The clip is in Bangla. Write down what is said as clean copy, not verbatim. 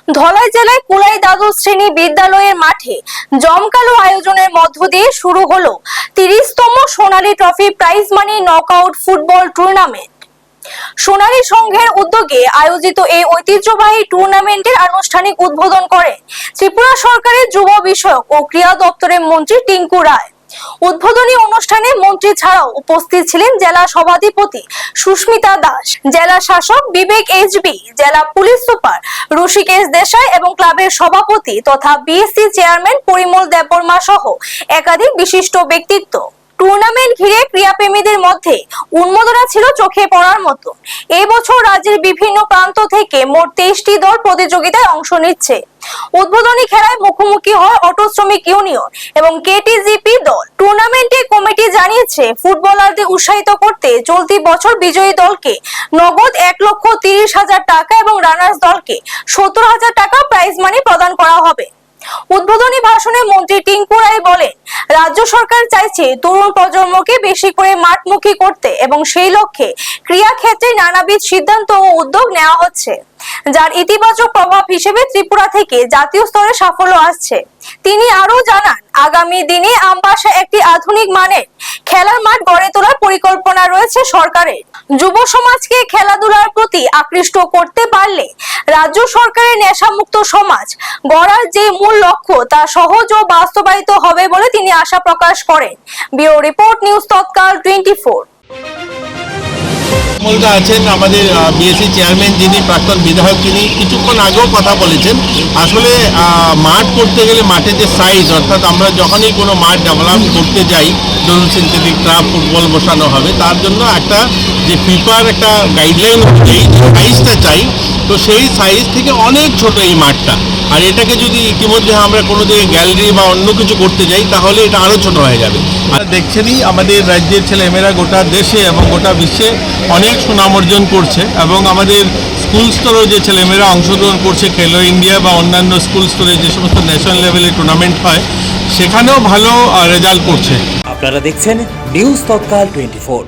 ধলাই জেলায় কুলাই দ্বাদশ শ্রেণী বিদ্যালয়ের মাঠে জমকালো আয়োজনের মধ্য দিয়ে শুরু হলো 30তম Sonali trophy prize money knockout football tournament. Sonali সংঘের উদ্যোগে আয়োজিত এই ঐতিহ্যবাহী টুর্নামেন্টের আনুষ্ঠানিক উদ্বোধন করেন ত্রিপুরা সরকারের যুব বিষয়ক ও ক্রীড়া দপ্তরের মন্ত্রী টিঙ্কু রায়। উদ্বোধনী অনুষ্ঠানে মন্ত্রী ছাড়াও উপস্থিত ছিলেন জেলা সভাধিপতি সুস্মিতা দাস, জেলা শাসক বিবেক এইচবি, জেলা পুলিশ সুপার ঋষিকেশ দেশাই এবং ক্লাবের সভাপতি তথা বিএসসি চেয়ারম্যান পরিমল দেববর্মা সহ একাধিক বিশিষ্ট ব্যক্তিত্ব। টুর্নামেন্ট ঘিরে ক্রীড়াপ্রেমীদের মধ্যে উন্মাদনা ছিল চোখে পড়ার মতো। এই বছর রাজ্যের বিভিন্ন প্রান্ত থেকে মোট 23টি দল প্রতিযোগিতায় অংশ নিচ্ছে। উদ্বোধনী খেলায় মুখোমুখি হয় অটো শ্রমিক ইউনিয়ন এবং কেটিজিপি দল। টুর্নামেন্টে কমিটি জানিয়েছে, ফুটবলারদের উৎসাহিত করতে চলতি বছর বিজয়ী দলকে নগদ 1,30,000 টাকা এবং রানার্স দলকে 70,000 টাকা প্রাইজ মানি প্রদান করা হবে। উদ্বোধনী ভাষণে মন্ত্রী টিঙ্কু রায় বলেন, রাজ্য সরকার চাইছে তরুণ প্রজন্মকে বেশি করে মাঠমুখী করতে এবং সেই লক্ষ্যে ক্রীড়া ক্ষেত্রে নানাবিধ সিদ্ধান্ত ও উদ্যোগ নেওয়া হচ্ছে, যার ইতিবাচক প্রভাব হিসেবে ত্রিপুরা থেকে জাতীয় স্তরে সাফল্য আসছে। তিনি আরো জানান, আগামী দিনে আমবাসা একটি আধুনিক মানের খেলার মাঠ গড়ে তোলার পরিকল্পনা রয়েছে সরকারের। যুব সমাজকে খেলাধুলার প্রতি আকৃষ্ট করতে পারলে রাজ্য সরকারের নেশামুক্ত সমাজ গড়ার যে মূল লক্ষ্য তা সহজ ও বাস্তবায়িত হবে বলে তিনি আশা প্রকাশ করেন। ব্যুরো রিপোর্ট, নিউজ তৎকাল 24। আছেন আমাদের বিএসসি চেয়ারম্যান যিনি প্রাক্তন বিধায়ক, তিনি কিছুক্ষণ আগেও কথা বলেছেন। আসলে মাঠ করতে গেলে মাঠের যে সাইজ, অর্থাৎ আমরা যখনই কোনো মাঠ ডেভেলপ করতে যাই, ধরুন সিনথেটিক ট্রাফ, ফুটবল বসানো হবে, তার জন্য একটা যে ফিফার একটা গাইডলাইন অনুযায়ী সাইজটা চাই, তো সেই সাইজ থেকে অনেক ছোট এই মাঠটা। আর এটাকে যদি ইতিমধ্যে আমরা কোনো দিকে গ্যালারি বা অন্য কিছু করতে যাই, তাহলে এটা আরও ছোট হয়ে যাবে। আর দেখছেনই আমাদের রাজ্যের ছেলেমেয়েরা গোটা দেশে এবং গোটা বিশ্বে অনেক সুনাম অর্জন করছে, এবং আমাদের স্কুল স্তরেও যে ছেলেমেয়েরা অংশগ্রহণ করছে, খেলো ইন্ডিয়া বা অন্যান্য স্কুল স্তরে যে সমস্ত ন্যাশনাল লেভেলে টুর্নামেন্ট হয়, সেখানেও ভালো রেজাল্ট করছে। আপনারা দেখছেন নিউজ তৎকাল 24।